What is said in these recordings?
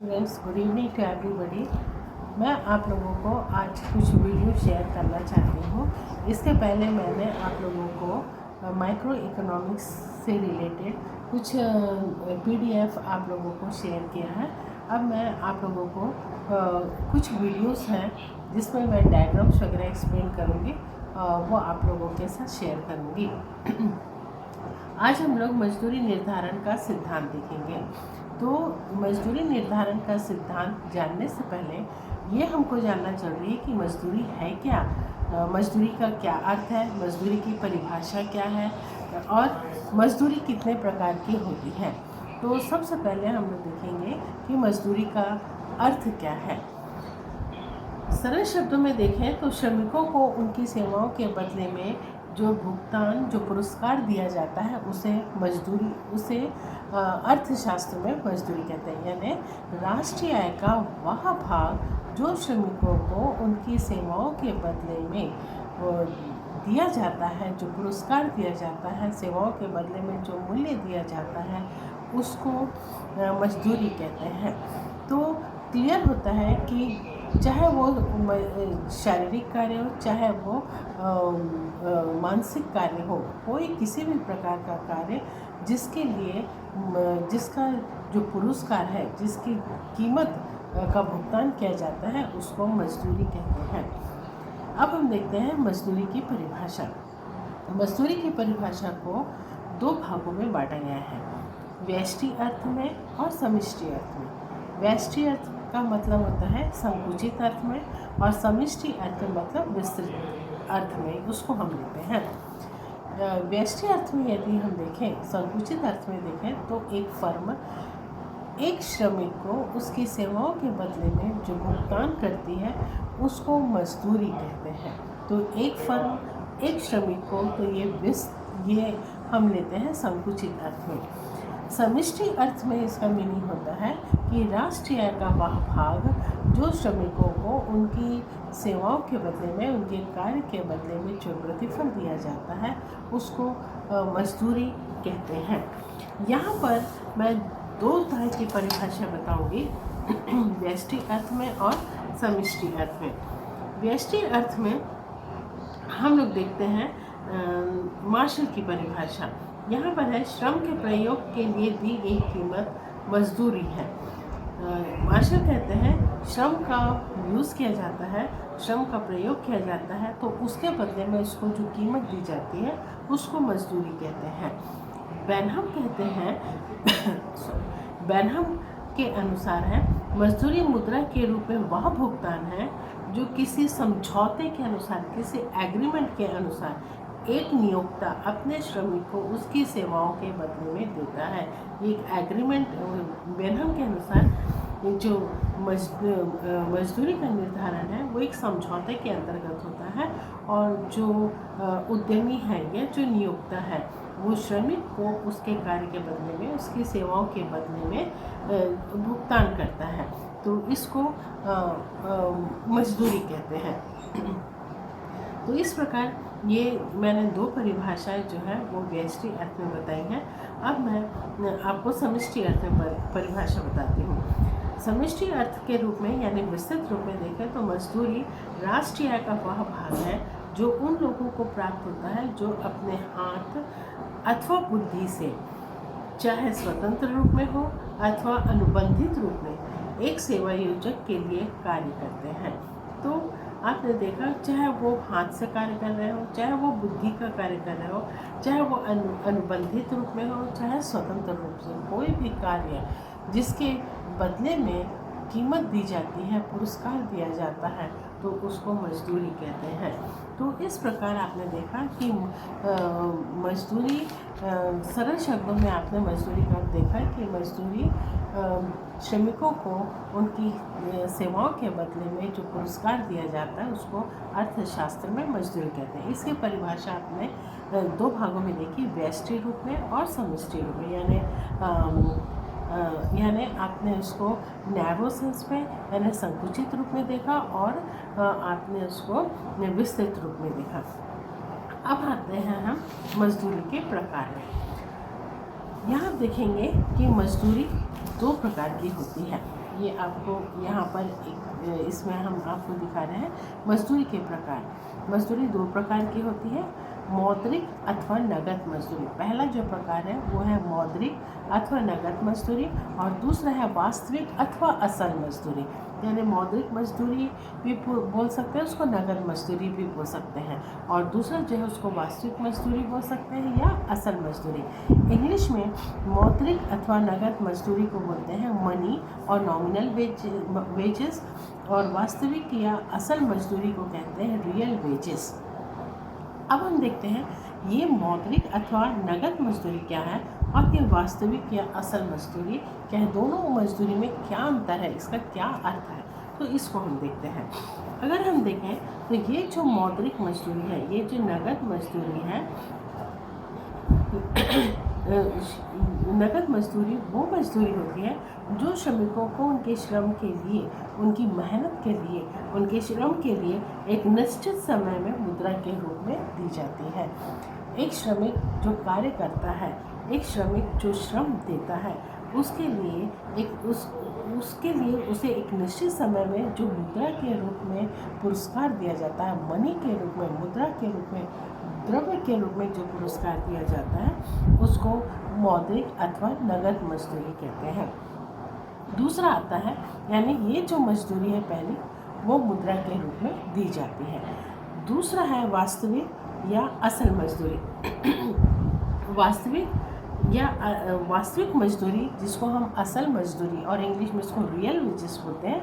Friends, good evening to everybody. मैं आप लोगों को आज कुछ वीडियो शेयर करना चाहती हूँ। इसके पहले मैंने आप लोगों को माइक्रो इकोनॉमिक्स से रिलेटेड कुछ पीडीएफ आप लोगों को शेयर किया है। अब मैं आप लोगों को कुछ वीडियोस हैं जिसमें मैं डायग्राम्स वगैरह एक्सप्लेन करूँगी, वो आप लोगों के साथ शेयर करूँगी। आज हम लोग मजदूरी निर्धारण का सिद्धांत देखेंगे। तो मजदूरी निर्धारण का सिद्धांत जानने से पहले ये हमको जानना जरूरी है कि मजदूरी है क्या, मजदूरी का क्या अर्थ है, मजदूरी की परिभाषा क्या है और मजदूरी कितने प्रकार की होती है। तो सबसे पहले हम लोग देखेंगे कि मजदूरी का अर्थ क्या है। सरल शब्दों में देखें तो श्रमिकों को उनकी सेवाओं के बदले में जो भुगतान, जो पुरस्कार दिया जाता है उसे मजदूरी, उसे अर्थशास्त्र में मजदूरी कहते हैं। यानी राष्ट्रीय आय का वह भाग जो श्रमिकों को उनकी सेवाओं के बदले में दिया जाता है, जो पुरस्कार दिया जाता है, सेवाओं के बदले में जो मूल्य दिया जाता है उसको मजदूरी कहते हैं। तो क्लियर होता है कि चाहे वो शारीरिक कार्य हो, चाहे वो मानसिक कार्य हो, कोई किसी भी प्रकार का कार्य जिसके लिए जिसका जो पुरस्कार है, जिसकी कीमत का भुगतान किया जाता है उसको मजदूरी कहते हैं। अब हम देखते हैं मजदूरी की परिभाषा। मजदूरी की परिभाषा को दो भागों में बांटा गया है, व्यष्टि अर्थ में और समष्टि अर्थ में। व्यष्टि अर्थ का मतलब होता है संकुचित अर्थ में, और समष्टि अर्थ का मतलब विस्तृत अर्थ में, उसको हम लेते हैं। व्यष्टि अर्थ में यदि हम देखें, संकुचित अर्थ में देखें तो एक फर्म एक श्रमिक को उसकी सेवाओं के बदले में जो भुगतान करती है उसको मजदूरी कहते हैं। तो एक फर्म एक श्रमिक को, तो ये हम लेते हैं संकुचित अर्थ में। समष्टि अर्थ में इसका मीनिंग होता है कि राष्ट्रीय आय का वह भाग जो श्रमिकों को उनकी सेवाओं के बदले में, उनके कार्य के बदले में जो प्रतिफल दिया जाता है उसको मजदूरी कहते हैं। यहाँ पर मैं दो तरह की परिभाषा बताऊंगी, व्यष्टि अर्थ में और समष्टि अर्थ में। व्यष्टि अर्थ में हम लोग देखते हैं मार्शल की परिभाषा। यहाँ पर है श्रम के प्रयोग के लिए दी गई कीमत मजदूरी है। मार्शल कहते हैं श्रम का यूज़ किया जाता है, श्रम का प्रयोग किया जाता है, तो उसके बदले में उसको जो कीमत दी जाती है उसको मजदूरी कहते हैं। बेनहम कहते हैं बेनहम के अनुसार है मजदूरी मुद्रा के रूप में वह भुगतान है जो किसी समझौते के अनुसार, किसी एग्रीमेंट के अनुसार एक नियोक्ता अपने श्रमिक को उसकी सेवाओं के बदले में देता है। एक एग्रीमेंट, बेनहम के अनुसार जो मजदूरी का निर्धारण है वो एक समझौते के अंतर्गत होता है, और जो उद्यमी है या जो नियोक्ता है वो श्रमिक को उसके कार्य के बदले में, उसकी सेवाओं के बदले में भुगतान करता है। तो इसको मजदूरी कहते हैं। तो इस प्रकार ये मैंने दो परिभाषाएं जो है वो व्यष्टि अर्थ में बताई हैं। अब मैं आपको समष्टि अर्थ में परिभाषा बताती हूँ। समष्टि अर्थ के रूप में यानी विस्तृत रूप में देखें तो मजदूरी राष्ट्रीय आय का वह भाग है जो उन लोगों को प्राप्त होता है जो अपने हाथ अथवा बुद्धि से, चाहे स्वतंत्र रूप में हो अथवा अनुबंधित रूप में, एक सेवा योजक के लिए कार्य करते हैं। तो आपने देखा, चाहे वो हाथ से कार्य कर रहे हो, चाहे वो बुद्धि का कार्य कर रहे हो, चाहे वो अनुबंधित रूप में हो, चाहे स्वतंत्र रूप से, कोई भी कार्य जिसके बदले में कीमत दी जाती है, पुरस्कार दिया जाता है, तो उसको मजदूरी कहते हैं। तो इस प्रकार आपने देखा कि मजदूरी, सरल शब्दों में आपने मजदूरी का देखा कि मजदूरी श्रमिकों को उनकी सेवाओं के बदले में जो पुरस्कार दिया जाता है उसको अर्थशास्त्र में मजदूरी कहते हैं। इसकी परिभाषा आपने दो भागों में देखी, व्यष्टि रूप में और समष्टि रूप में। यानी आपने उसको नैरो सेंस में यानी संकुचित रूप में देखा, और आपने उसको विस्तृत रूप में देखा। अब आते हैं हम मजदूरी के प्रकार में। यहाँ देखेंगे कि मजदूरी दो प्रकार की होती है। ये आपको यहाँ पर इसमें हम आपको दिखा रहे हैं मजदूरी के प्रकार। मजदूरी दो प्रकार की होती है, मौद्रिक अथवा नगद मजदूरी। पहला जो प्रकार है वो है मौद्रिक अथवा नगद मजदूरी, और दूसरा है वास्तविक अथवा असल मजदूरी। यानी मौद्रिक मजदूरी भी बोल सकते हैं उसको, नगद मजदूरी भी बोल सकते हैं, और दूसरा जो है उसको वास्तविक मजदूरी बोल सकते हैं या असल मजदूरी। इंग्लिश में मौद्रिक अथवा नगद मजदूरी को बोलते हैं मनी और नॉमिनल वेजेस, और वास्तविक या असल मजदूरी को कहते हैं रियल वेजेस। अब हम देखते हैं ये मौद्रिक अथवा नगद मजदूरी क्या है और ये वास्तविक या असल मजदूरी क्या है, दोनों मजदूरी में क्या अंतर है, इसका क्या अर्थ है, तो इसको हम देखते हैं। अगर हम देखें तो ये जो मौद्रिक मजदूरी है, ये जो नगद मजदूरी है, नगद मजदूरी वो मजदूरी होती है जो श्रमिकों को उनके श्रम के लिए, उनकी मेहनत के लिए, उनके श्रम के लिए एक निश्चित समय में मुद्रा के रूप में दी जाती है। एक श्रमिक जो कार्य करता है, एक श्रमिक जो श्रम देता है, उसके लिए उसे एक निश्चित समय में जो मुद्रा के रूप में पुरस्कार दिया जाता है, मनी के रूप में, मुद्रा के रूप में, द्रव्य के रूप में जो पुरस्कार दिया जाता है, उसको मौद्रिक अथवा नगद मजदूरी कहते हैं। दूसरा आता है, यानी ये जो मजदूरी है पहली, वो मुद्रा के रूप में दी जाती है। दूसरा है वास्तविक या असल मजदूरी। वास्तविक मजदूरी जिसको हम असल मजदूरी और इंग्लिश में इसको रियल वेजेस बोलते हैं,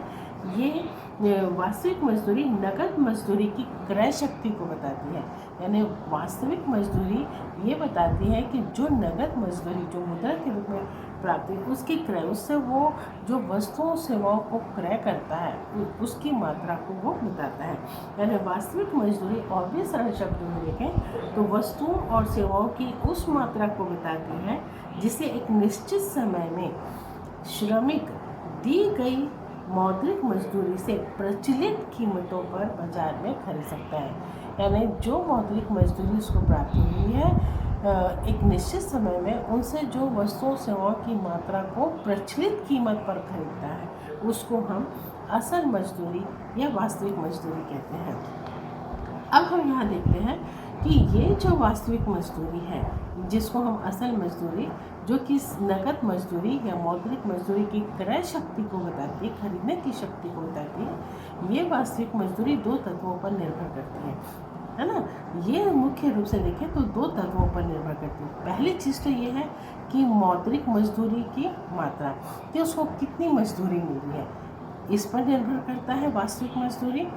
ये वास्तविक मजदूरी नगद मजदूरी की क्रय शक्ति को बताती है। यानी वास्तविक मजदूरी ये बताती है कि जो नगद मजदूरी जो मुद्रा के रूप में प्राप्त है, उसकी क्रय, उससे वो जो वस्तुओं सेवाओं को क्रय करता है उसकी मात्रा को वो बताता है। यानी वास्तविक मजदूरी और भी सरल शब्दों में देखें तो वस्तुओं और सेवाओं की उस मात्रा को बताती है जिसे एक निश्चित समय में श्रमिक दी गई मौद्रिक मजदूरी से प्रचलित कीमतों पर बाजार में खरीद सकता है। यानी जो मौद्रिक मजदूरी उसको प्राप्त हुई है एक निश्चित समय में, उनसे जो वस्तुओं सेवाओं की मात्रा को प्रचलित कीमत पर खरीदता है, उसको हम असल मजदूरी या वास्तविक मजदूरी कहते हैं। अब हम यहाँ देखते हैं कि ये जो वास्तविक मजदूरी है, जिसको हम असल मजदूरी, जो कि नगद मजदूरी या मौद्रिक मजदूरी की क्रय शक्ति को बताती है, खरीदने की शक्ति को बताती है, ये वास्तविक मजदूरी दो तत्वों पर निर्भर करती है ना। ये मुख्य रूप से देखें तो दो तत्वों पर निर्भर करती है। पहली चीज़ तो ये है कि मौद्रिक मजदूरी की मात्रा, कि उसको कितनी मजदूरी मिल रही है, इस पर निर्भर करता है वास्तविक मजदूरी।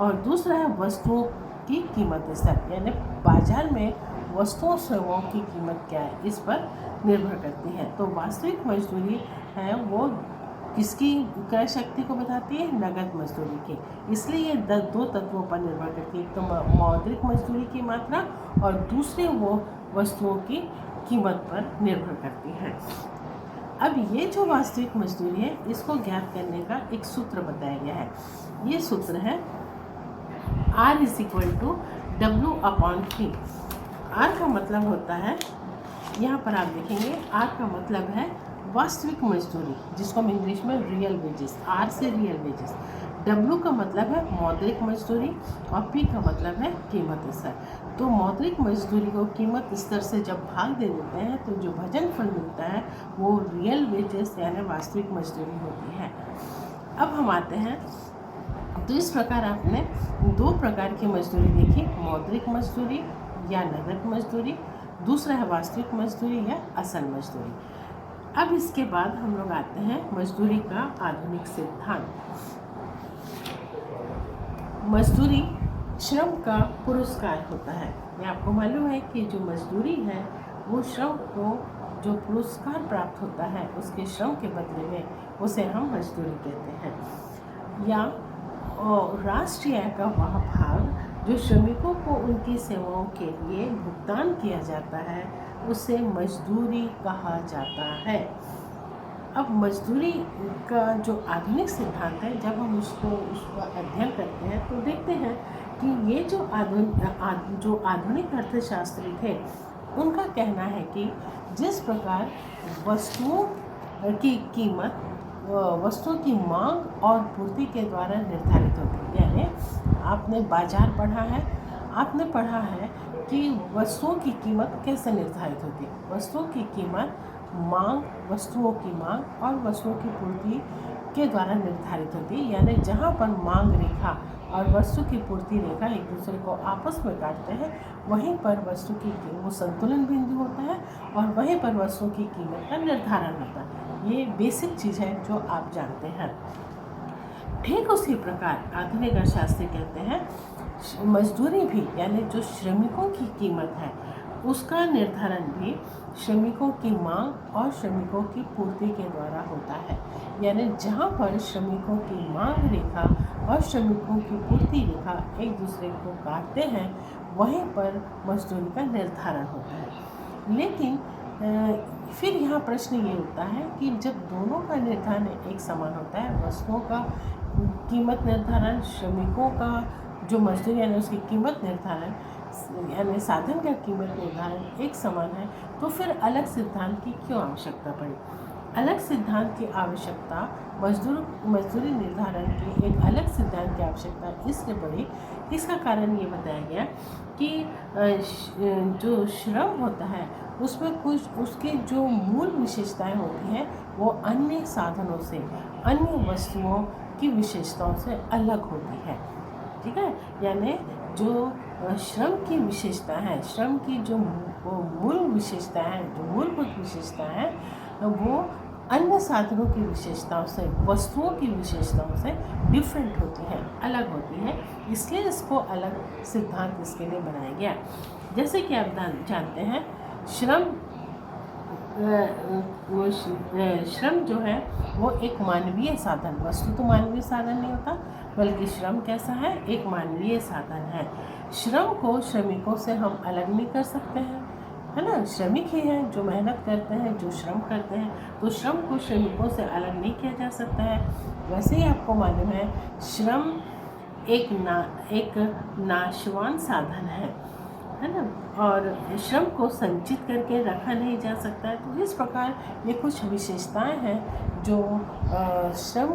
और दूसरा है वस्तुओं की कीमत स्तर, यानी बाजार में वस्तुओं सेवाओं की कीमत क्या है, इस पर निर्भर करती है। तो वास्तविक मजदूरी है वो किसकी क्रय शक्ति को बताती है, नगद मजदूरी की। इसलिए ये दो तत्वों पर निर्भर करती है, एक तो मौद्रिक मजदूरी की मात्रा और दूसरे वो वस्तुओं की कीमत पर निर्भर करती है। अब ये जो वास्तविक मजदूरी है, इसको ज्ञात करने का एक सूत्र बताया गया है। ये सूत्र है R = W/3। R का मतलब होता है, यहाँ पर आप देखेंगे R का मतलब है वास्तविक मजदूरी, जिसको हम इंग्लिश में रियल वेजेस, R से रियल वेजेस। W का मतलब है मौद्रिक मजदूरी और P का मतलब है कीमत स्तर। तो मौद्रिक मजदूरी को कीमत स्तर से जब भाग दे देते हैं तो जो भजनफल मिलता है वो रियल वेजेस यानी वास्तविक मजदूरी होती है। अब हम आते हैं, तो इस प्रकार आपने दो प्रकार की मजदूरी देखी, मौद्रिक मजदूरी या नगद मजदूरी, दूसरा है वास्तविक मजदूरी या असल मजदूरी। अब इसके बाद हम लोग आते हैं मजदूरी का आधुनिक सिद्धांत। मजदूरी श्रम का पुरस्कार होता है। ये आपको मालूम है कि जो मजदूरी है वो श्रम को जो पुरस्कार प्राप्त होता है उसके श्रम के बदले में, उसे हम मजदूरी कहते हैं। या राष्ट्रीय आय का वह भाग जो श्रमिकों को उनकी सेवाओं के लिए भुगतान किया जाता है उसे मजदूरी कहा जाता है। अब मजदूरी का जो आधुनिक सिद्धांत है, जब हम उसका अध्ययन करते हैं तो देखते हैं कि ये जो आधुनिक अर्थशास्त्री थे, उनका कहना है कि जिस प्रकार वस्तुओं की कीमत वस्तुओं की मांग और पूर्ति के द्वारा निर्धारित होती है। यानी आपने बाजार पढ़ा है, आपने पढ़ा है कि वस्तुओं की कीमत कैसे निर्धारित होती है। वस्तुओं की कीमत वस्तुओं की मांग और वस्तुओं की पूर्ति के द्वारा निर्धारित होती है। यानी जहाँ पर मांग रेखा और वस्तु की पूर्ति रेखा एक दूसरे को आपस में काटते हैं, वहीं पर वस्तु की वो संतुलन बिंदु होता है और वहीं पर वस्तु की कीमत का निर्धारण होता है। ये बेसिक चीज़ है जो आप जानते हैं। ठीक उसी प्रकार आधुनिक अर्थशास्त्री कहते हैं मजदूरी भी, यानी जो श्रमिकों की कीमत है उसका निर्धारण भी श्रमिकों की मांग और श्रमिकों की पूर्ति के द्वारा होता है। यानी जहाँ पर श्रमिकों की मांग रेखा और श्रमिकों की पूर्ति रेखा एक दूसरे को काटते हैं, वहीं पर मजदूरी का निर्धारण होता है। लेकिन फिर यहाँ प्रश्न ये उठता है कि जब दोनों का निर्धारण एक समान होता है, वस्तुओं का कीमत निर्धारण, श्रमिकों का जो मजदूरी यानी उसकी कीमत निर्धारण, यानी साधन का कीमत निर्धारण एक समान है, तो फिर अलग सिद्धांत की क्यों आवश्यकता पड़ी। अलग सिद्धांत की आवश्यकता मजदूरी निर्धारण की एक अलग सिद्धांत की आवश्यकता इसलिए पड़ी, इसका कारण ये बताया गया कि जो श्रम होता है उसमें कुछ उसके जो मूल विशेषताएं होती हैं वो अन्य साधनों से, अन्य वस्तुओं की विशेषताओं से अलग होती है। ठीक है, यानी जो श्रम की विशेषता है, श्रम की जो मूल विशेषता है, जो मूलभूत विशेषता है, वो अन्य साधनों की विशेषताओं से, वस्तुओं की विशेषताओं से डिफरेंट होती है, अलग होती है। इसलिए इसको अलग सिद्धांत इसके लिए बनाया गया। जैसे कि आप जानते हैं श्रम जो है वो एक मानवीय साधन, वस्तु तो मानवीय साधन नहीं होता, बल्कि श्रम कैसा है, एक मानवीय साधन है। श्रम को श्रमिकों से हम अलग नहीं कर सकते हैं, है ना। श्रमिक ही हैं जो मेहनत करते हैं, जो श्रम करते हैं, तो श्रम को श्रमिकों से अलग नहीं किया जा सकता है। वैसे ही आपको मालूम है श्रम एक नाशवान साधन है ना, और श्रम को संचित करके रखा नहीं जा सकता है। तो इस प्रकार ये कुछ विशेषताएं हैं जो श्रम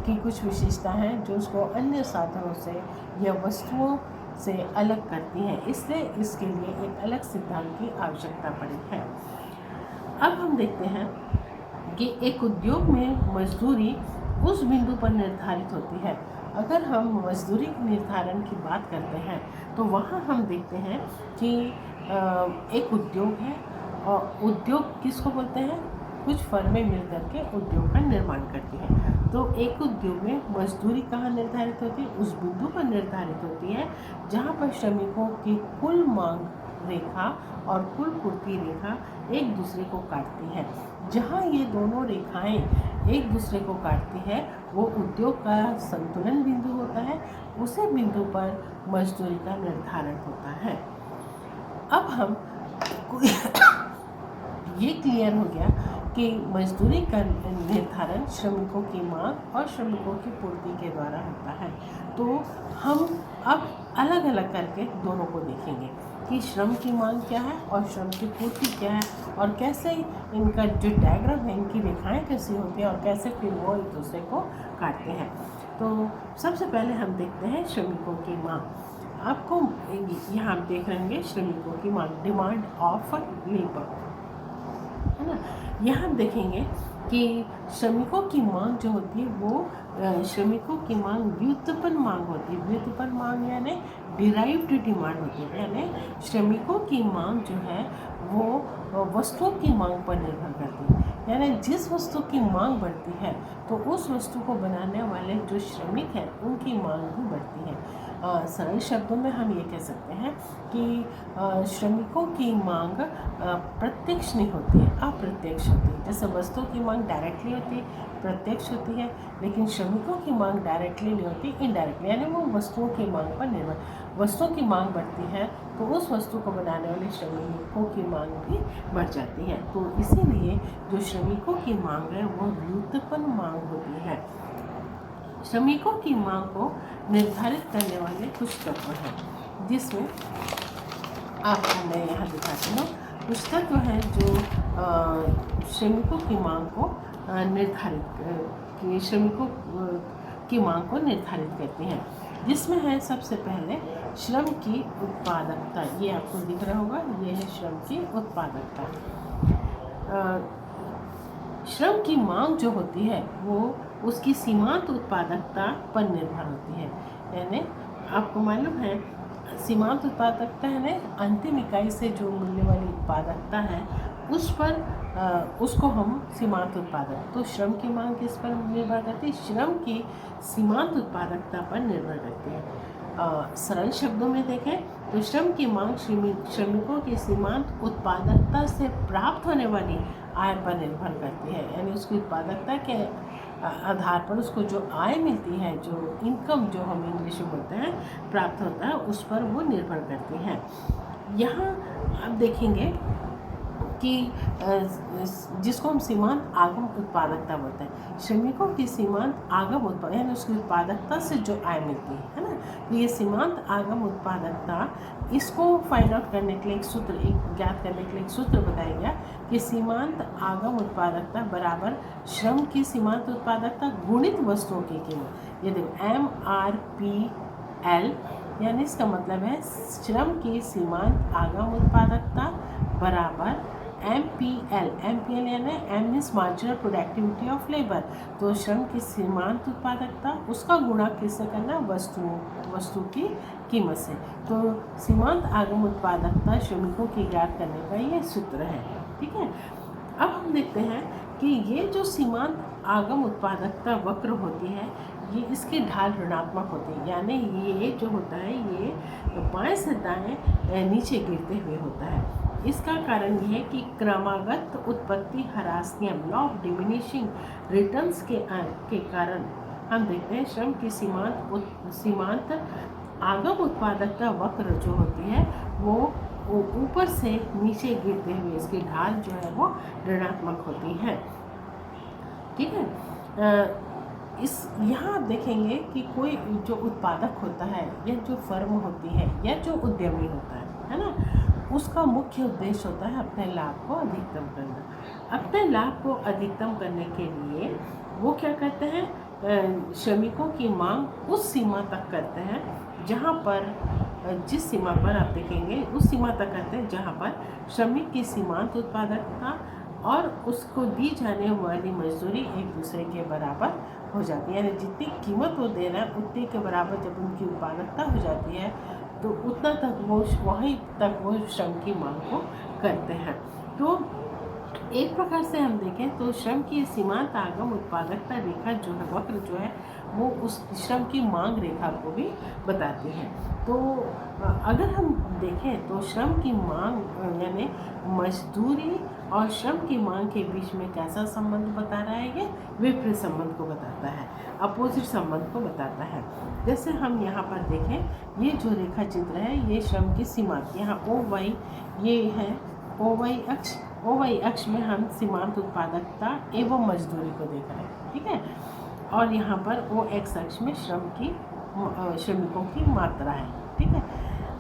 की कुछ विशेषताएं हैं जो उसको अन्य साधनों से या वस्तुओं से अलग करती हैं। इसलिए इसके लिए एक अलग सिद्धांत की आवश्यकता पड़ी है। अब हम देखते हैं कि एक उद्योग में मजदूरी उस बिंदु पर निर्धारित होती है। अगर हम मजदूरी निर्धारण की बात करते हैं तो वहाँ हम देखते हैं कि एक उद्योग है, और उद्योग किसको बोलते हैं, कुछ फर्में मिल करके उद्योग का निर्माण करती हैं। तो एक उद्योग में मजदूरी कहाँ निर्धारित होती है, उस बिंदु पर निर्धारित होती है जहाँ पर श्रमिकों की कुल मांग रेखा और कुल पूर्ति रेखा एक दूसरे को काटती है। जहाँ ये दोनों रेखाएं एक दूसरे को काटती है वो उद्योग का संतुलन बिंदु होता है, उसी बिंदु पर मजदूरी का निर्धारण होता है। अब हम ये क्लियर हो गया कि मजदूरी का निर्धारण श्रमिकों की मांग और श्रमिकों की पूर्ति के द्वारा होता है। तो हम अब अलग अलग करके दोनों को देखेंगे कि श्रम की मांग क्या है और श्रम की पूर्ति क्या है, और कैसे इनका जो डायग्राम है, इनकी रेखाएं कैसी होती हैं और कैसे फिर वो एक दूसरे को काटते हैं। तो सबसे पहले हम देखते हैं श्रमिकों की मांग। आपको यहाँ देख रहे होंगे श्रमिकों की मांग, डिमांड ऑफ लेबर, है ना। यहाँ हम देखेंगे कि श्रमिकों की मांग जो होती है वो श्रमिकों की मांग व्युत्पन्न मांग होती है। व्युत्पन्न मांग यानी डिराइव्ड डिमांड होती है, यानी श्रमिकों की मांग जो है वो वस्तुओं की मांग पर निर्भर करती है। यानी जिस वस्तु की मांग बढ़ती है तो उस वस्तु को बनाने वाले जो श्रमिक हैं उनकी मांग भी बढ़ती है। सरल शब्दों में हम ये कह सकते हैं कि श्रमिकों की मांग प्रत्यक्ष नहीं होती है, अप्रत्यक्ष होती है। जैसे वस्तुओं की मांग डायरेक्टली होती है, प्रत्यक्ष होती है, लेकिन श्रमिकों की मांग डायरेक्टली नहीं होती, इनडायरेक्टली, यानी वो वस्तुओं की मांग पर निर्भर। वस्तुओं की मांग बढ़ती है तो उस वस्तु को बनाने वाले श्रमिकों की मांग भी बढ़ जाती है। तो इसीलिए जो श्रमिकों की मांग है वो व्युत्पन्न मांग होती है। श्रमिकों की मांग को निर्धारित करने वाले कुछ तत्व हैं, जिसमें आपको मैं यहाँ दिखाती हूँ। कुछ तत्व हैं जो श्रमिकों की मांग को श्रमिकों की मांग को निर्धारित करती हैं, जिसमें है सबसे पहले श्रम की उत्पादकता। ये आपको दिख रहा होगा, ये है श्रम की उत्पादकता। श्रम की मांग जो होती है वो उसकी सीमांत उत्पादकता पर निर्भर होती है। यानी आपको मालूम है सीमांत उत्पादकता है ना, अंतिम इकाई से जो मिलने वाली उत्पादकता है उस पर उसको हम सीमांत उत्पादक। तो श्रम की मांग किस पर निर्भर करती है? श्रम की सीमांत उत्पादकता पर निर्भर करती है। सरल शब्दों में देखें तो श्रम की मांग श्रमिकों की सीमांत उत्पादकता से प्राप्त होने वाली आय पर निर्भर करती है। यानी उसकी उत्पादकता के आधार पर उसको जो आय मिलती है, जो इनकम जो हम इंग्लिश में बोलते हैं प्राप्त होता है, उस पर वो निर्भर करती है। यहाँ आप देखेंगे कि जिसको हम सीमांत आगम उत्पादकता बोलते हैं, श्रमिकों की सीमांत आगम उत्पादन यानी उसकी उत्पादकता से जो आय मिलती है ना, तो ये सीमांत आगम उत्पादकता, इसको फाइंड आउट करने के लिए ज्ञात करने के लिए एक सूत्र बताया गया कि सीमांत आगम उत्पादकता बराबर श्रम की सीमांत उत्पादकता गुणित वस्तुओं की कीमत। ये देखो MRPL, यानी इसका मतलब है श्रम की सीमांत आगम उत्पादकता बराबर MPL यानी M means marginal productivity of labour. तो श्रम की सीमांत उत्पादकता उसका गुणा किससे करना? वस्तु की कीमत से। तो सीमांत आगम उत्पादकता श्रमिकों की ज्ञात करने का ये सूत्र है। ठीक है, अब हम देखते हैं कि ये जो सीमांत आगम उत्पादकता वक्र होती है, ये इसकी ढाल ऋणात्मक होती है। यानी ये जो होता है ये बाएं से दाएं नीचे गिरते हुए होता है। इसका कारण ये है कि क्रमागत उत्पत्ति ह्रास नियम, लॉ ऑफ डिमिनिशिंग रिटर्न्स के कारण हम देखते हैं श्रम की सीमांत आगम उत्पादकता वक्र जो होती है वो ऊपर से नीचे गिरते हुए इसकी ढाल जो है वो ऋणात्मक होती है। ठीक है, यहाँ आप देखेंगे कि कोई जो उत्पादक होता है या जो फर्म होती है या जो उद्यमी होता है ना, उसका मुख्य उद्देश्य होता है अपने लाभ को अधिकतम करना। अपने लाभ को अधिकतम करने के लिए वो क्या करते हैं? श्रमिकों की मांग उस सीमा तक करते हैं जहाँ पर, जिस सीमा पर आप देखेंगे उस सीमा तक करते हैं जहाँ पर श्रमिक की सीमांत उत्पादकता और उसको दी जाने वाली मजदूरी एक दूसरे के बराबर हो जाती है। यानी जितनी कीमत वो दे रहा है उतने के बराबर जब उनकी उत्पादकता हो जाती है तो उतना तक वहीं तक वो श्रम की मांग को करते हैं। तो एक प्रकार से हम देखें तो श्रम की सीमांत आगम उत्पादकता रेखा जो है, वक्र जो है, वो उस श्रम की मांग रेखा को भी बताती है। तो अगर हम देखें तो श्रम की मांग यानी मजदूरी और श्रम की मांग के बीच में कैसा संबंध बता रहा है? ये विपरीत संबंध को बताता है, अपोजिट संबंध को बताता है। जैसे हम यहाँ पर देखें, ये जो रेखा चित्र है ये श्रम की सीमांत, यहाँ OY ये है OY अक्ष में हम सीमांत उत्पादकता एवं मजदूरी को देख रहे हैं। ठीक है, और यहाँ पर OX अक्ष में श्रमिकों की मात्रा है। ठीक है,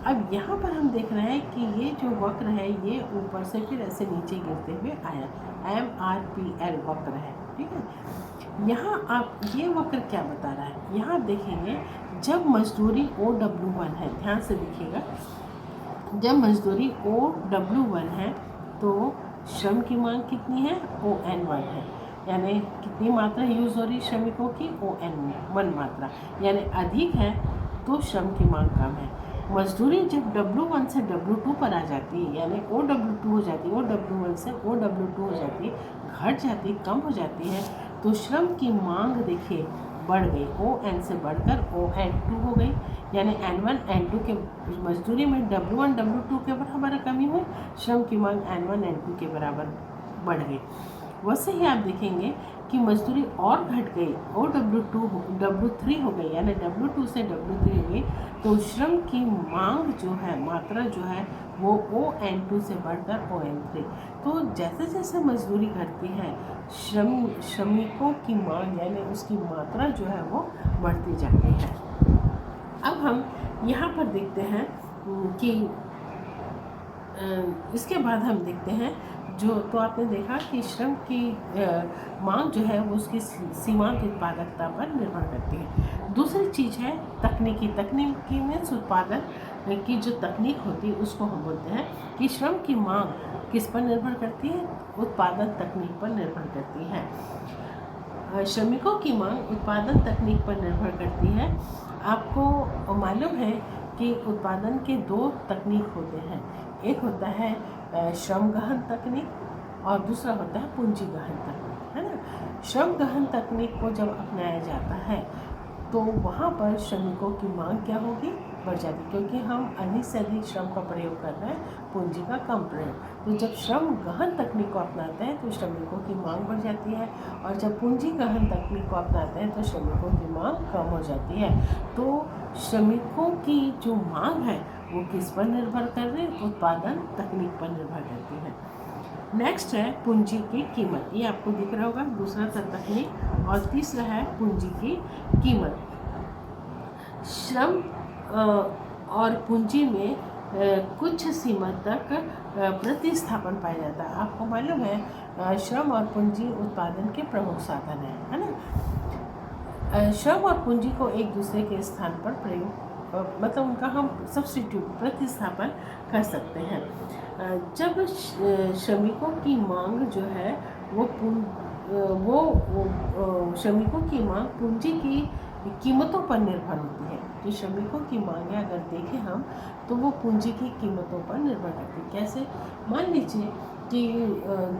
अब यहाँ पर हम देख रहे हैं कि ये जो वक्र है ये ऊपर से फिर ऐसे नीचे गिरते हुए आया, MRPL वक्र है। ठीक है, यहाँ आप ये वक्र क्या बता रहा है? यहाँ देखेंगे जब मजदूरी OW1 है, ध्यान से देखिएगा, जब मजदूरी OW1 है तो श्रम की मांग कितनी है? ON1 है। यानी कितनी मात्रा यूज़ हो रही श्रमिकों की? ON1 मात्रा, यानी अधिक है तो श्रम की मांग कम है। मजदूरी जब W1 से W2 पर आ जाती है, यानी OW2 हो जाती है, OW1 से OW2 हो जाती है, घट जाती है, कम हो जाती है, तो श्रम की मांग देखिए बढ़ गई, ON से बढ़कर ON2 हो गई। यानी N1 N2 के मजदूरी में W1 W2 के बराबर कमी हुई, श्रम की मांग N1 N2 के बराबर बढ़ गई। वैसे ही आप देखेंगे कि मजदूरी और घट गई, OW2 W3 हो गई, यानी W2 से W3 हो गई, तो श्रम की मांग जो है, मात्रा जो है, वो ON2 से बढ़कर ON3। तो जैसे जैसे मजदूरी घटती है श्रमिकों की मांग यानी उसकी मात्रा जो है वो बढ़ती जाती है। अब हम यहाँ पर देखते हैं कि इसके बाद हम देखते हैं जो तो आपने देखा कि श्रम की मांग जो है वो उसकी सीमांत उत्पादकता पर निर्भर करती है। दूसरी चीज़ है तकनीकी में उत्पादन की जो तकनीक होती है उसको हम बोलते हैं कि श्रम की मांग किस पर निर्भर करती है, उत्पादन तकनीक पर निर्भर करती है। श्रमिकों की मांग उत्पादन तकनीक पर निर्भर करती है। आपको मालूम है कि उत्पादन के दो तकनीक होते हैं, एक होता है श्रम गहन तकनीक और दूसरा होता है पूंजी गहन तकनीक, है ना। श्रम गहन तकनीक को जब अपनाया जाता है तो वहाँ पर श्रमिकों की मांग क्या होगी, बढ़ जाती, क्योंकि हम अधिक से अधिक श्रम का प्रयोग कर रहे हैं, पूंजी का कम प्रयोग। तो जब श्रम गहन तकनीक को अपनाते हैं तो श्रमिकों की मांग बढ़ जाती है, और जब पूंजी गहन तकनीक को अपनाते हैं तो श्रमिकों की मांग कम हो जाती है। तो श्रमिकों की जो मांग है वो किस पर निर्भर कर रही है, उत्पादन तकनीक पर निर्भर करती है। नेक्स्ट है पूंजी की कीमत, ये आपको दिख रहा होगा, दूसरा था तकनीक और तीसरा है पूंजी की कीमत। श्रम और पूंजी में कुछ सीमा तक प्रतिस्थापन पाया जाता है। आपको मालूम है श्रम और पूंजी उत्पादन के प्रमुख साधन है ना। श्रम और पूंजी को एक दूसरे के स्थान पर प्रयोग मतलब उनका हम सब्स्टिट्यूट प्रतिस्थापन कर सकते हैं। जब श्रमिकों की मांग जो है वो श्रमिकों की मांग पूंजी की कीमतों पर निर्भर होती है। जो श्रमिकों की मांगें अगर देखें हम तो वो पूंजी की कीमतों पर निर्भर करती है। कैसे, मान लीजिए कि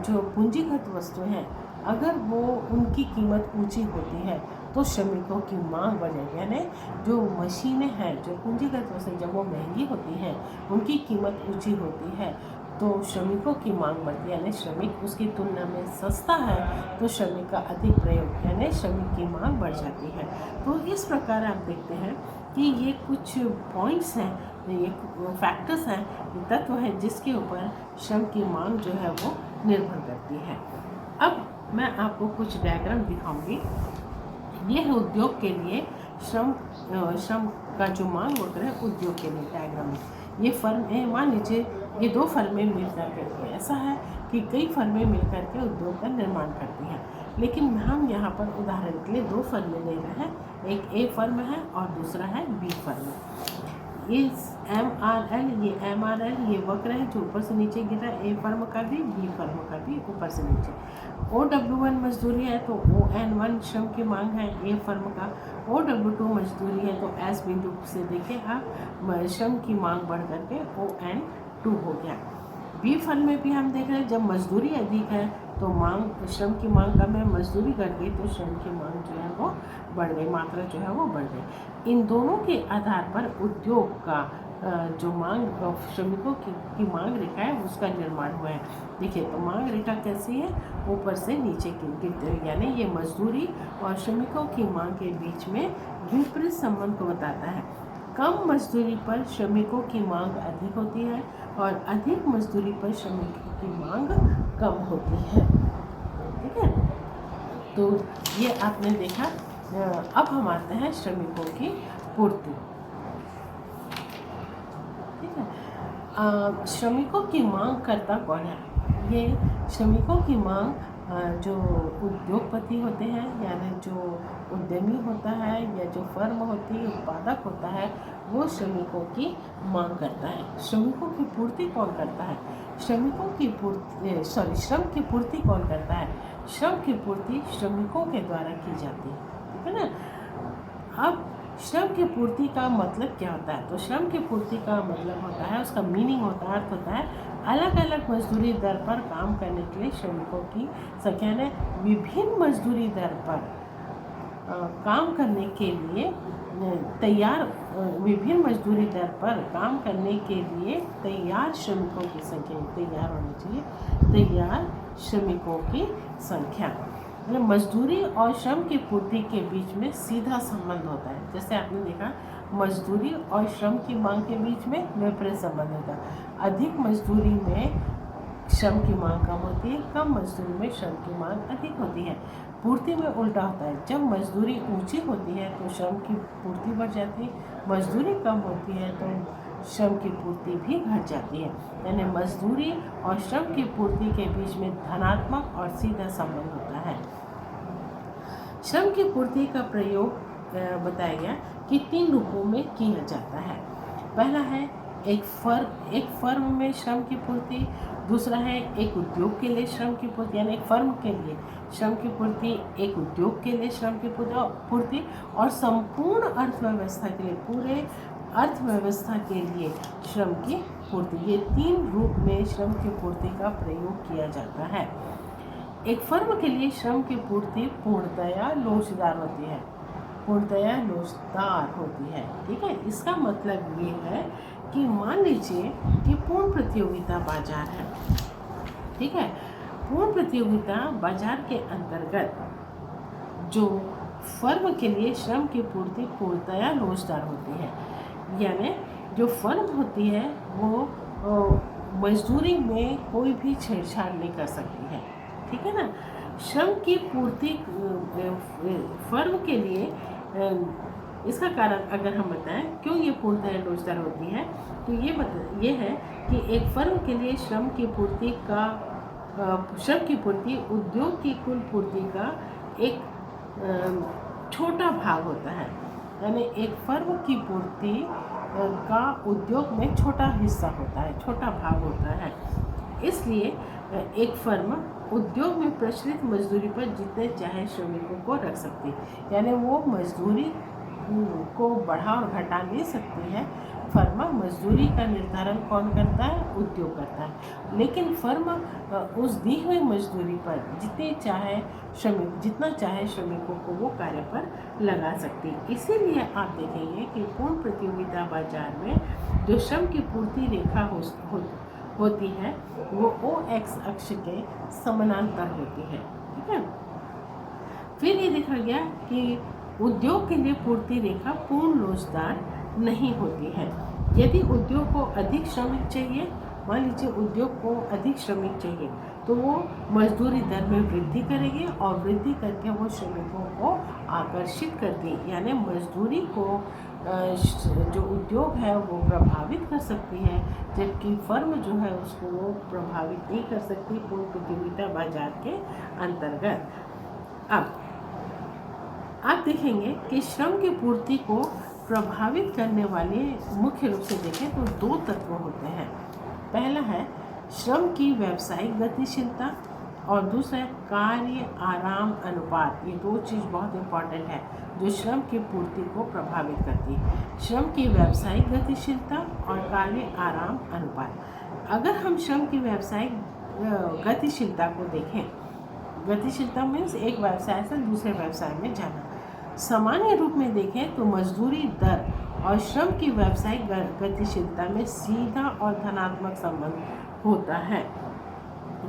जो पूंजीगत वस्तु हैं अगर वो उनकी कीमत ऊंची होती है तो श्रमिकों की मांग बढ़ेगी, यानी जो मशीनें हैं, जो पूंजीगत वस्तु जब वो महंगी होती हैं, उनकी कीमत ऊंची होती है तो श्रमिकों की मांग बढ़ती है, यानी श्रमिक उसकी तुलना में सस्ता है तो श्रमिक का अधिक प्रयोग, यानी श्रमिक की मांग बढ़ जाती है। तो इस प्रकार आप देखते हैं कि ये कुछ पॉइंट्स हैं, ये फैक्टर्स हैं, तत्व है जिसके ऊपर श्रम की मांग जो है वो निर्भर करती है। अब मैं आपको कुछ डायग्राम दिखाऊंगी। ये है उद्योग के लिए श्रम का जो मांग वक्र है उद्योग के लिए डायग्राम में। ये फर्म है, मान लीजिए ये दो फर्में मिल करके, ऐसा है कि कई फर्में मिल करके उद्योग का निर्माण करती हैं, लेकिन हम यहाँ पर उदाहरण के लिए दो फर्में ले रहे हैं, एक ए फर्म है और दूसरा है बी फर्म। ये MRL, ये MRL, ये वक्र है जो ऊपर से नीचे गिर रहा है, ए फर्म का भी बी फर्म का भी ऊपर से नीचे। OW1 मजदूरी है तो ON1 श्रम की मांग है ए फर्म का, OW2 मजदूरी है तो एस बिंदु से देखें आप श्रम की मांग बढ़ करके ON2 हो गया। बी फर्म में भी हम देख रहे हैं जब मजदूरी अधिक है तो श्रम की मांग कम है, मजदूरी घट गई तो श्रम की मांग जो है वो बढ़ गई, मात्रा जो है वो बढ़ गई। इन दोनों के आधार पर उद्योग का जो मांग श्रमिकों की मांग रेखा है उसका निर्माण हुआ है। देखिए तो मांग रेखा कैसी है, ऊपर से नीचे गिरते हुए, यानी ये मजदूरी और श्रमिकों की मांग के बीच में विपरीत संबंध को बताता है। कम मजदूरी पर श्रमिकों की मांग अधिक होती है और अधिक मजदूरी पर श्रमिकों की मांग कम होती है। ठीक है, तो ये आपने देखा। अब हम आते हैं श्रमिकों की पूर्ति। ठीक है, श्रमिकों की मांग करता कौन है? ये श्रमिकों की मांग जो उद्योगपति होते हैं, यानी जो उद्यमी होता है या जो फर्म होती है, उत्पादक होता है, वो श्रमिकों की मांग करता है। श्रमिकों की पूर्ति कौन करता है? श्रम की पूर्ति कौन करता है? श्रम की पूर्ति श्रमिकों के द्वारा की जाती है। ठीक है ना। अब श्रम की पूर्ति का मतलब क्या होता है? तो श्रम की पूर्ति का मतलब होता है, उसका मीनिंग होता है, अर्थ होता है, अलग अलग मजदूरी दर पर काम करने के लिए श्रमिकों की संख्या ने विभिन्न मजदूरी दर पर काम करने के लिए विभिन्न मजदूरी दर पर काम करने के लिए तैयार श्रमिकों की संख्या, तैयार होनी चाहिए, तैयार श्रमिकों की संख्या। मजदूरी और श्रम की पूर्ति के बीच में सीधा संबंध होता है। जैसे आपने देखा मजदूरी और श्रम की मांग के बीच में विपरीत संबंध होता है। अधिक मजदूरी में श्रम की मांग कम होती है, कम मजदूरी में श्रम की मांग अधिक होती है। पूर्ति में उल्टा होता है, जब मजदूरी ऊंची होती है तो श्रम की पूर्ति बढ़ जाती है, मजदूरी कम होती है तो श्रम की पूर्ति भी घट जाती है। यानी मजदूरी और श्रम की पूर्ति के बीच में धनात्मक और सीधा संबंध होता है। श्रम की पूर्ति का प्रयोग बताया गया कि 3 रूपों में किया जाता है। पहला है एक फर्म में श्रम की पूर्ति, दूसरा है एक उद्योग के लिए श्रम की पूर्ति, यानी एक फर्म के लिए श्रम की पूर्ति, एक उद्योग के लिए श्रम की पूर्ति, और संपूर्ण अर्थव्यवस्था के लिए, पूरे अर्थव्यवस्था के लिए श्रम की पूर्ति। ये 3 रूप में श्रम की पूर्ति का प्रयोग किया जाता है। एक फर्म के लिए श्रम की पूर्ति पूर्णतया लोचदार होती है, पूर्णतया लोचदार होती है। ठीक है, इसका मतलब ये है कि मान लीजिए कि पूर्ण प्रतियोगिता बाजार है। ठीक है, पूर्ण प्रतियोगिता बाजार के अंतर्गत जो फर्म के लिए श्रम की पूर्ति पूर्णतया लोचदार होती है, यानी जो फर्म होती है वो मजदूरी में कोई भी छेड़छाड़ नहीं कर सकती है। ठीक है ना। श्रम की पूर्ति फर्म के लिए इसका कारण अगर हम बताएं क्यों ये पूर्णतः लोचदार होती है, तो ये है कि एक फर्म के लिए श्रम की पूर्ति उद्योग की कुल पूर्ति का एक छोटा भाग होता है। यानी एक फर्म की पूर्ति का उद्योग में छोटा हिस्सा होता है, छोटा भाग होता है। इसलिए एक फर्म उद्योग में प्रचलित मजदूरी पर जितने चाहे श्रमिकों को रख सकती है, यानी वो मजदूरी को बढ़ा और घटा नहीं सकती है। फर्म मजदूरी का निर्धारण कौन करता है? उद्योग करता है। लेकिन फर्म उस दी हुई मजदूरी पर जितना चाहे श्रमिकों को वो कार्य पर लगा सकती है। इसीलिए आप देखेंगे कि पूर्ण प्रतियोगिता बाजार में जो श्रम की पूर्ति रेखा होती है वो OX अक्ष के समानांतर होती है। ठीक है। फिर ये देखा गया कि उद्योग के लिए पूर्ति रेखा पूर्ण लोचदार नहीं होती है। यदि उद्योग को अधिक श्रमिक चाहिए, मान लीजिए उद्योग को अधिक श्रमिक चाहिए, तो वो मजदूरी दर में वृद्धि करेगी और वृद्धि करके वो श्रमिकों को आकर्षित करती, यानी मजदूरी को जो उद्योग है वो प्रभावित कर सकती है, जबकि फर्म जो है उसको वो प्रभावित नहीं कर सकती पूर्ण प्रतियोगिता बाजार के अंतर्गत। अब आप देखेंगे कि श्रम की पूर्ति को प्रभावित करने वाले मुख्य रूप से देखें तो 2 तत्व होते हैं। पहला है श्रम की व्यावसायिक गतिशीलता और दूसरा है कार्य आराम अनुपात। ये 2 चीज़ बहुत इम्पॉर्टेंट है जो श्रम की पूर्ति को प्रभावित करती है। श्रम की व्यावसायिक गतिशीलता और कार्य आराम अनुपात। अगर हम श्रम की व्यावसायिक गतिशीलता को देखें, गतिशीलता मीन्स एक व्यवसाय से दूसरे व्यवसाय में जाना। सामान्य रूप में देखें तो मजदूरी दर और श्रम की व्यावसायिक गतिशीलता में सीधा और धनात्मक संबंध होता है।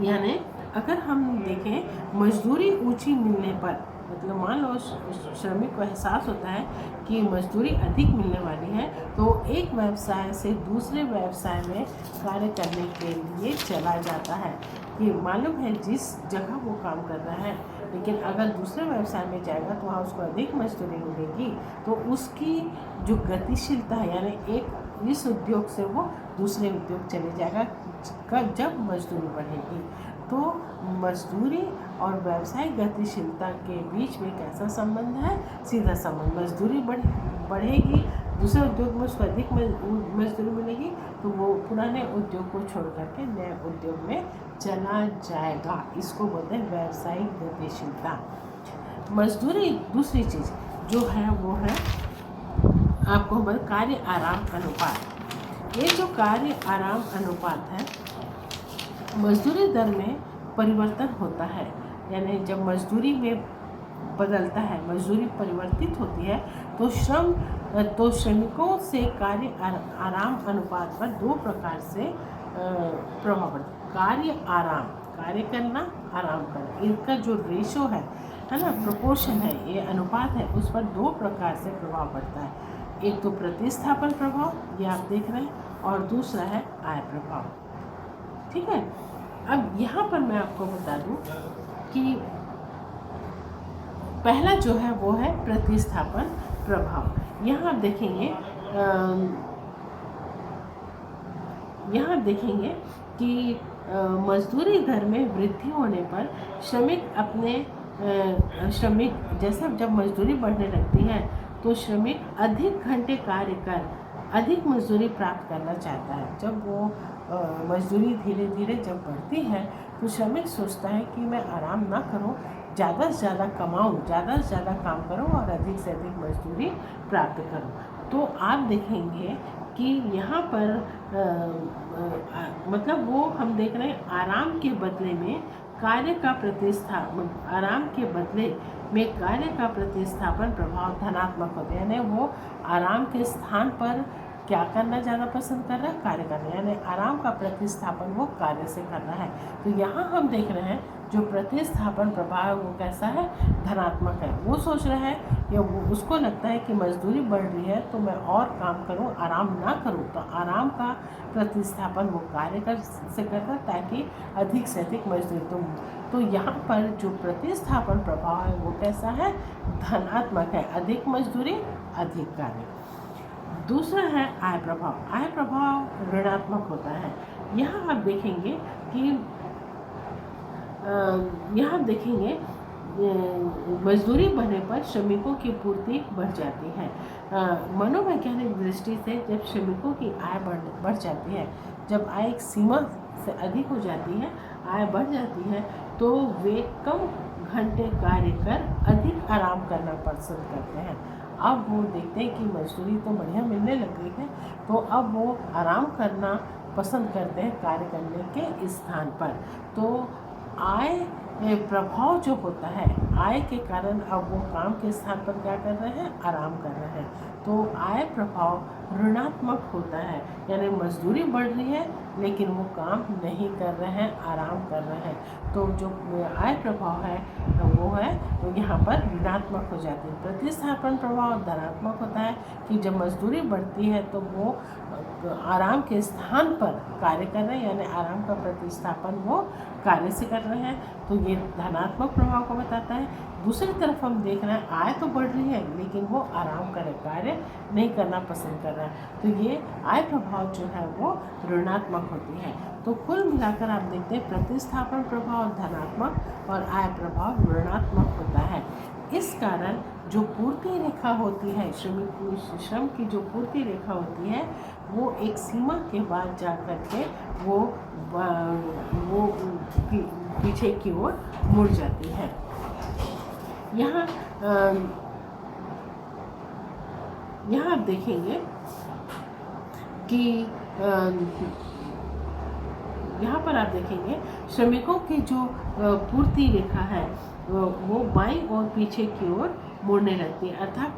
यानी अगर हम देखें मजदूरी ऊंची मिलने पर, मतलब मान लो श्रमिक को एहसास होता है कि मजदूरी अधिक मिलने वाली है, तो एक व्यवसाय से दूसरे व्यवसाय में कार्य करने के लिए चला जाता है। ये मालूम है जिस जगह वो काम कर रहा है, लेकिन अगर दूसरे व्यवसाय में जाएगा तो वहाँ उसको अधिक मजदूरी मिलेगी, तो उसकी जो गतिशीलता है, यानी एक इस उद्योग से वो दूसरे उद्योग चले जाएगा जब मजदूरी बढ़ेगी। तो मजदूरी और व्यावसायिक गतिशीलता के बीच में कैसा संबंध है? सीधा संबंध। मजदूरी बढ़ेगी, दूसरे उद्योग में उसको अधिक मजदूरी मिलेगी, तो वो पुराने उद्योग को छोड़ करके नए उद्योग में चला जाएगा। इसको बोलते हैं व्यावसायिक गतिशीलता। मजदूरी दूसरी चीज़ जो है वो है आपको कार्य आराम अनुपात। ये जो कार्य आराम अनुपात है, मजदूरी दर में परिवर्तन होता है, यानी जब मजदूरी में बदलता है, मजदूरी परिवर्तित होती है, तो श्रमिकों से कार्य आराम अनुपात पर 2 प्रकार से प्रभाव पड़ता है। कार्य आराम, कार्य करना, आराम करना, इनका जो रेशो है ना, प्रोपोर्शन है, ये अनुपात है, उस पर 2 प्रकार से प्रभाव पड़ता है। एक तो प्रतिस्थापन प्रभाव, ये आप देख रहे हैं, और दूसरा है आय प्रभाव। ठीक है। अब यहाँ पर मैं आपको बता दूँ कि पहला जो है वो है प्रतिस्थापन प्रभाव। यहाँ आप देखेंगे यहाँ देखेंगे कि मजदूरी दर में वृद्धि होने पर श्रमिक जैसे जब मजदूरी बढ़ने लगती है तो श्रमिक अधिक घंटे कार्य कर अधिक मजदूरी प्राप्त करना चाहता है। जब वो मजदूरी धीरे धीरे जब बढ़ती है तो श्रमिक सोचता है कि मैं आराम ना करूं, ज़्यादा से ज़्यादा कमाऊं, ज़्यादा से ज़्यादा काम करूं और अधिक से अधिक मजदूरी प्राप्त करूं। तो आप देखेंगे कि यहाँ पर मतलब वो हम देख रहे हैं आराम के बदले में कार्य का प्रतिस्थापन, आराम के बदले में कार्य का प्रतिस्थापन प्रभाव धनात्मक होते हैं। यानी वो आराम के स्थान पर क्या करना ज़्यादा पसंद कर रहा है, कार्य करना, यानी आराम का प्रतिस्थापन वो कार्य से कर रहा है। तो यहाँ हम देख रहे हैं जो प्रतिस्थापन प्रभाव है वो कैसा है, धनात्मक है। वो सोच रहा है या वो उसको लगता है कि मजदूरी बढ़ रही है तो मैं और काम करूं, आराम ना करूं। तो आराम का प्रतिस्थापन वो कार्य से करता है ताकि अधिक से अधिक मजदूरी। तो यहाँ पर जो प्रतिस्थापन प्रभाव है वो कैसा है, धनात्मक है, अधिक मजदूरी अधिक कार्य। दूसरा है आय प्रभाव। आय प्रभाव ऋणात्मक होता है। यहाँ आप देखेंगे कि मजदूरी बढ़ने पर श्रमिकों की पूर्ति बढ़ जाती है। मनोवैज्ञानिक दृष्टि से जब श्रमिकों की आय बढ़ जाती है, जब आय एक सीमा से अधिक हो जाती है, आय बढ़ जाती है, तो वे कम घंटे कार्य कर अधिक आराम करना पसंद करते हैं। अब वो देखते हैं कि मजदूरी तो बढ़िया मिलने लग गई है, तो अब वो आराम करना पसंद करते हैं कार्य करने के स्थान पर। तो आय प्रभाव जो होता है, आय के कारण अब वो काम के स्थान पर क्या कर रहे हैं, आराम कर रहे हैं। तो आय प्रभाव ऋणात्मक होता है, यानी मजदूरी बढ़ रही है लेकिन वो काम नहीं कर रहे हैं, आराम कर रहे हैं। तो जो आय प्रभाव है वो है तो यहाँ पर ऋणात्मक हो जाती है। प्रतिस्थापन प्रभाव धनात्मक होता है कि जब मजदूरी बढ़ती है तो वो आराम के स्थान पर कार्य कर रहे हैं, यानी आराम का प्रतिस्थापन वो कार्य से कर रहे हैं। तो ये धनात्मक प्रभाव को बताता है। दूसरी तरफ हम देख रहे हैं आय तो बढ़ रही है लेकिन वो आराम करे, कार्य नहीं करना पसंद कर रहा है। तो ये आय प्रभाव जो है वो ऋणात्मक होती है। तो कुल मिलाकर आप देखते हैं प्रतिस्थापन प्रभाव धनात्मक और आय प्रभाव ऋणात्मक होता है। इस कारण जो पूर्ति रेखा होती है, श्रम की जो पूर्ति रेखा होती है वो एक सीमा के बाद जा कर के वो पीछे की ओर मुड़ जाती है। यहाँ आप देखेंगे कि यहाँ पर आप देखेंगे श्रमिकों की जो पूर्ति रेखा है वो बाईं और पीछे की ओर मुड़ने लगती है। अर्थात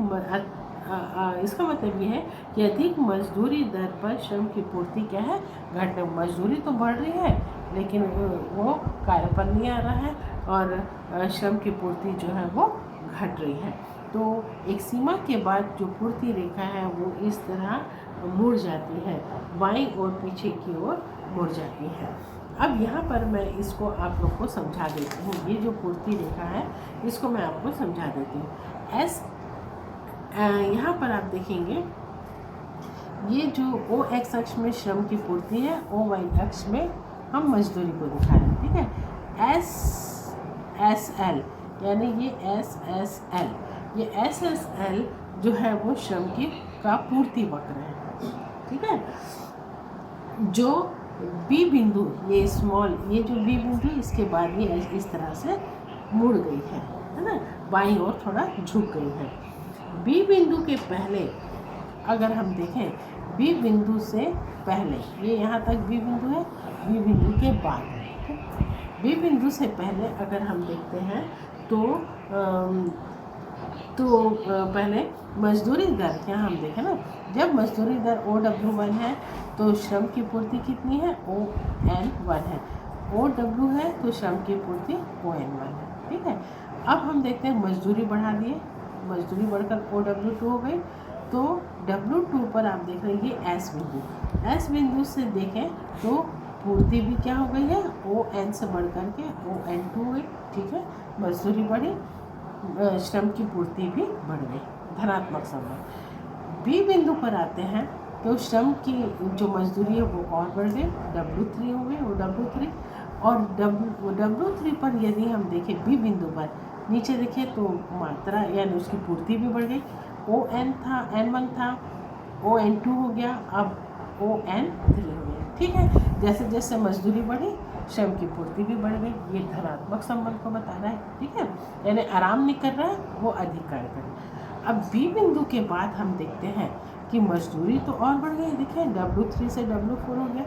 इसका मतलब ये है कि अधिक मजदूरी दर पर श्रम की पूर्ति क्या है, घटने। मजदूरी तो बढ़ रही है लेकिन वो कार्य पर नहीं आ रहा है और श्रम की पूर्ति जो है वो घट रही है। तो एक सीमा के बाद जो पूर्ति रेखा है वो इस तरह मुड़ जाती है, बाईं और पीछे की ओर मुड़ जाती है। अब यहाँ पर मैं इसको आप लोग को समझा देती हूँ। ये जो पूर्ति रेखा है इसको मैं आपको समझा देती हूँ। यहाँ पर आप देखेंगे ये जो ओ एक्स अक्ष में श्रम की पूर्ति है, ओ वाई अक्ष में हम मजदूरी को दिखा रहे हैं, ठीक है। एस एल यानी ये SSL, ये SSL जो है वो श्रम की का पूर्ति वक्र है, ठीक है। जो बी बिंदु, ये स्मॉल, ये जो बी बिंदु इसके बाद ये इस तरह से मुड़ गई है ना, बाईं ओर थोड़ा झुक गई है। बी बिंदु के पहले अगर हम देखें, बी बिंदु से पहले, ये यहाँ तक बी बिंदु है, बी बिंदु के बाद है। बी बिंदु से पहले अगर हम देखते हैं तो पहले मजदूरी दर, यहाँ हम देखें ना, जब मजदूरी दर OW1 है तो श्रम की पूर्ति कितनी है, ON1 है। OW है तो श्रम की पूर्ति ON1 है, ठीक है। अब हम देखते हैं मजदूरी बढ़ा दिए, मजदूरी बढ़कर OW2 हो गई, तो W2 पर आप देख रहे हैं ये S बिंदु, S बिंदु से देखें तो पूर्ति भी क्या हो गई है, ON से बढ़ कर के ON2 हो गई, ठीक है। मजदूरी बढ़ी, श्रम की पूर्ति भी बढ़ गई, धनात्मक संबंध। बी बिंदु पर आते हैं तो श्रम की जो मजदूरी है वो और बढ़ गई, W3 हो गए, OW3। और W3 पर यदि हम देखें बी बिंदु पर नीचे देखें तो मात्रा यानी उसकी पूर्ति भी बढ़ गई। ON था, N1 था, ON2 हो गया, अब ON3 हो गया। ठीक है, जैसे जैसे मजदूरी बढ़ी श्रम की पूर्ति भी बढ़ गई। ये धनात्मक संबंध को बता रहा है। ठीक है, यानी आराम नहीं कर रहा है, वो अधिक कार्य कर रहा है। अब बी बिंदु के बाद हम देखते हैं कि मजदूरी तो और बढ़ गई, देखें W3 से W4 हो गया,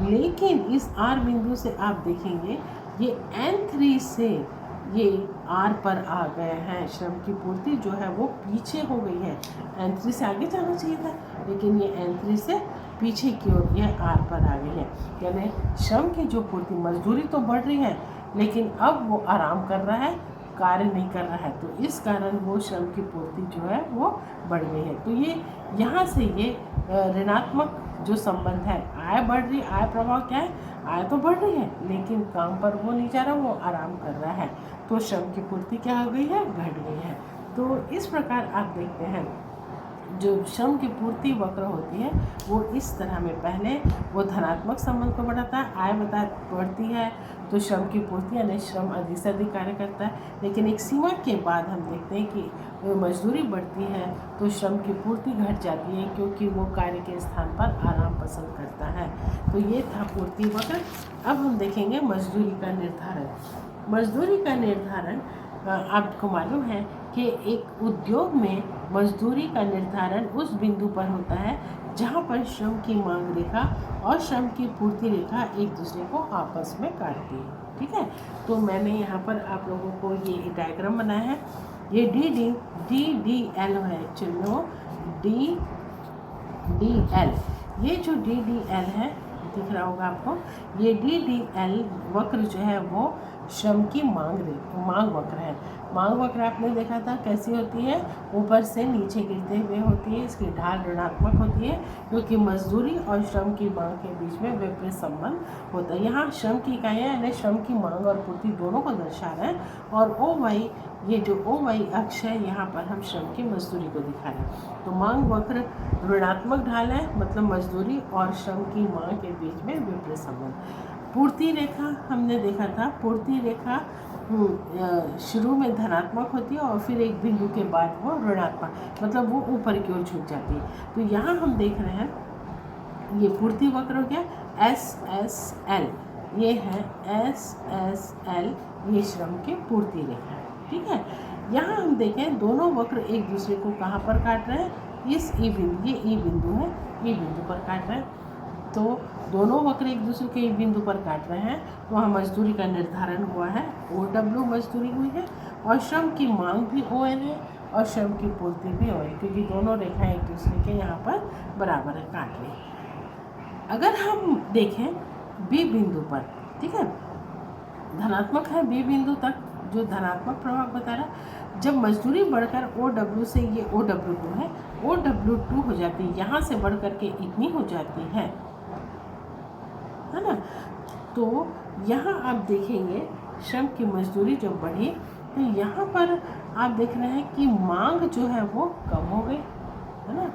लेकिन इस R बिंदु से आप देखेंगे ये N3 से ये R पर आ गए हैं। श्रम की पूर्ति जो है वो पीछे हो गई है। N3 से आगे जाना चाहिए था, लेकिन ये N3 से पीछे की ओर ये R पर आ गई है। यानी श्रम की जो पूर्ति, मजदूरी तो बढ़ रही है लेकिन अब वो आराम कर रहा है, कार्य नहीं कर रहा है, तो इस कारण वो श्रम की पूर्ति जो है वो बढ़ गई है। तो ये यहाँ से ये ऋणात्मक जो संबंध है, आय बढ़ रही, आय प्रभाव क्या है, आय तो बढ़ रही है लेकिन काम पर वो नहीं जा रहा, वो आराम कर रहा है, तो श्रम की पूर्ति क्या हो गई है, घट गई है। तो इस प्रकार आप देखते हैं जो श्रम की पूर्ति वक्र होती है वो इस तरह में, पहले वो धनात्मक संबंध को बढ़ाता है, आय बढ़ती है तो श्रम की पूर्ति यानी श्रम अधिक से अधिक कार्य करता है, लेकिन एक सीमा के बाद हम देखते हैं कि मजदूरी बढ़ती है तो श्रम की पूर्ति घट जाती है, क्योंकि वो कार्य के स्थान पर आराम पसंद करता है। तो ये था पूर्ति वक्र। अब हम देखेंगे मजदूरी का निर्धारण। मजदूरी का निर्धारण आपको मालूम है कि एक उद्योग में मजदूरी का निर्धारण उस बिंदु पर होता है जहां पर श्रम की मांग रेखा और श्रम की पूर्ति रेखा एक दूसरे को आपस में काटती है। ठीक है, तो मैंने यहाँ पर आप लोगों को ये डायग्राम बनाया है। ये DDL है, चलो DDL, ये जो DDL है दिख रहा होगा आपको, ये DDL वक्र जो है वो श्रम की मांग वक्र है। मांग वक्र आपने देखा था कैसी होती है, ऊपर से नीचे गिरते हुए होती है, इसकी ढाल ऋणात्मक होती है क्योंकि मजदूरी और श्रम की मांग के बीच में विपरीत संबंध होता है। यहाँ श्रम की इकाइयाँ यानी श्रम की मांग और पूर्ति दोनों को दर्शा रहे हैं, और OY, ये जो OY अक्ष है यहाँ पर हम श्रम की मजदूरी को दिखा रहे हैं। तो मांग वक्र ऋणात्मक ढाल है, मतलब मजदूरी और श्रम की मांग के बीच में विपरीत संबंध। पूर्ति रेखा हमने देखा था, पूर्ति रेखा शुरू में धनात्मक होती है और फिर एक बिंदु के बाद वो ऋणात्मक, मतलब वो ऊपर की ओर झुक जाती है। तो यहाँ हम देख रहे हैं ये पूर्ति वक्र हो गया SSL, ये है SSL, ये श्रम की पूर्ति रेखा है। ठीक है, यहाँ हम देखें दोनों वक्र एक दूसरे को कहाँ पर काट रहे हैं, इस ई बिंदु, ये ई बिंदु है, ई बिंदु पर काट रहे हैं। तो दोनों वक्र एक दूसरे के बिंदु पर काट रहे हैं, तो वहाँ मजदूरी का निर्धारण हुआ है, OW मजदूरी हुई है, और श्रम की मांग भी ON है और श्रम की पूर्ति भी ON, क्योंकि दोनों रेखाएं एक दूसरे के यहाँ पर बराबर है, काट रही। अगर हम देखें B बिंदु पर, ठीक है, धनात्मक है B बिंदु तक, जो धनात्मक प्रभाव बता रहा, जब मजदूरी बढ़कर OW से, ये OW2 है, OW2 हो जाती है, यहाँ से बढ़ कर के इतनी हो जाती है ना। तो यहाँ आप देखेंगे श्रम की मजदूरी जब बढ़ी तो यहाँ पर आप देख रहे हैं कि मांग जो है वो कम हो गई, है ना।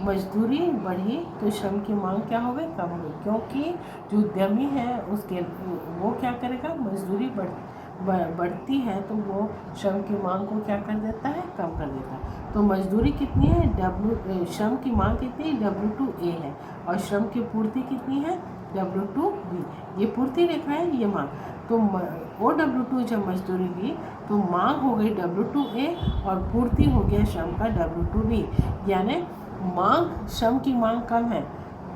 मजदूरी बढ़ी तो श्रम की मांग क्या हो गई, कम हो गई, क्योंकि जो उद्यमी है उसके वो क्या करेगा, मजदूरी बढ़ती है तो वो श्रम की मांग को क्या कर देता है, कम कर देता है। तो मजदूरी कितनी है, श्रम की मांग कितनी है, W2A है, और श्रम की पूर्ति कितनी है, W2B। ये पूर्ति रेखा है, ये मांग। तो OW2 जब मजदूरी दी तो मांग हो गई W2A और पूर्ति हो गया श्रम का W2B। यानी मांग, श्रम की मांग कम है,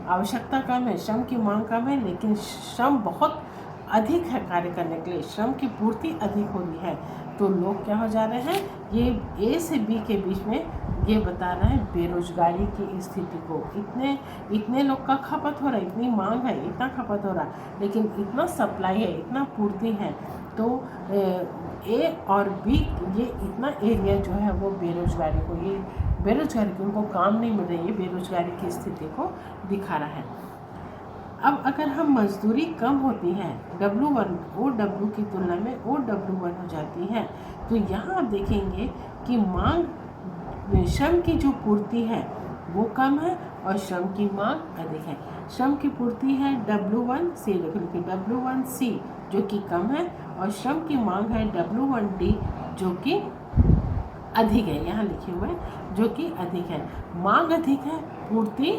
आवश्यकता कम है, श्रम की मांग कम है, लेकिन श्रम बहुत अधिक है कार्य करने के लिए, श्रम की पूर्ति अधिक हो रही है। तो लोग क्या हो जा रहे हैं, ये A से B के बीच में ये बता रहा है बेरोजगारी की स्थिति को। इतने लोग का खपत हो रहा है, इतनी मांग है, इतना खपत हो रहा है, लेकिन इतना सप्लाई है, इतना पूर्ति है, तो A और B ये इतना एरिया जो है वो बेरोजगारी को, ये बेरोजगारी को, उनको काम नहीं मिल रही है, बेरोजगारी की स्थिति को दिखा रहा है। अब अगर हम मजदूरी कम होती है, W1 OW की तुलना में OW1 हो जाती है, तो यहाँ आप देखेंगे कि मांग, श्रम की जो पूर्ति है वो कम है और श्रम की मांग अधिक है। श्रम की पूर्ति है W1C, देखिए W1C जो कि कम है, और श्रम की मांग है W1D जो कि अधिक है, यहाँ लिखे हुए जो कि अधिक है। मांग अधिक है, पूर्ति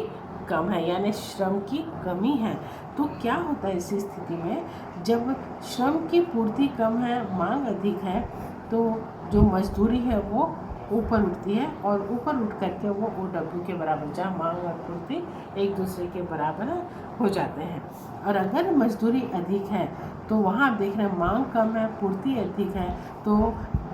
कम है, यानी श्रम की कमी है। तो क्या होता है इस स्थिति में, जब श्रम की पूर्ति कम है, मांग अधिक है, तो जो मजदूरी है वो ऊपर उठती है, और ऊपर उठ करके वो OW के बराबर, जहाँ मांग और पूर्ति एक दूसरे के बराबर हो जाते हैं। और अगर मजदूरी अधिक है तो वहाँ आप देख रहे हैं मांग कम है, पूर्ति अधिक है, तो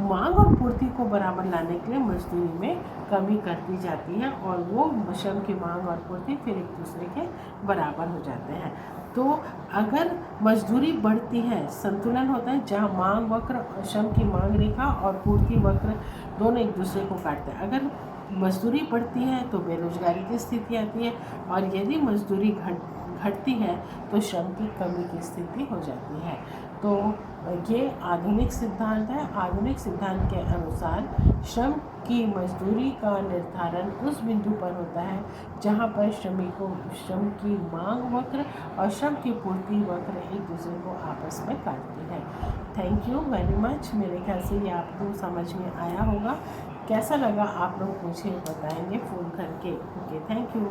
मांग और पूर्ति को बराबर लाने के लिए मजदूरी में कमी कर दी जाती है, और वो श्रम की मांग और पूर्ति फिर एक दूसरे के बराबर हो जाते हैं। तो अगर मजदूरी बढ़ती है, संतुलन होता है जहाँ मांग वक्र, श्रम की मांग रेखा और पूर्ति वक्र दोनों एक दूसरे को काटते हैं। अगर मजदूरी बढ़ती है तो बेरोजगारी की स्थिति आती है, और यदि मजदूरी घटती है तो श्रम की कमी की स्थिति हो जाती है। तो ये आधुनिक सिद्धांत है। आधुनिक सिद्धांत के अनुसार श्रम की मजदूरी का निर्धारण उस बिंदु पर होता है जहाँ पर श्रमिकों श्रम की मांग वक्र और श्रम की पूर्ति वक्र एक दूसरे को आपस में काटती है। Thank you very much. मेरे ख्याल से ये आपको समझ में आया होगा। कैसा लगा आप लोग मुझे बताएंगे फ़ोन करके। Okay, thank you.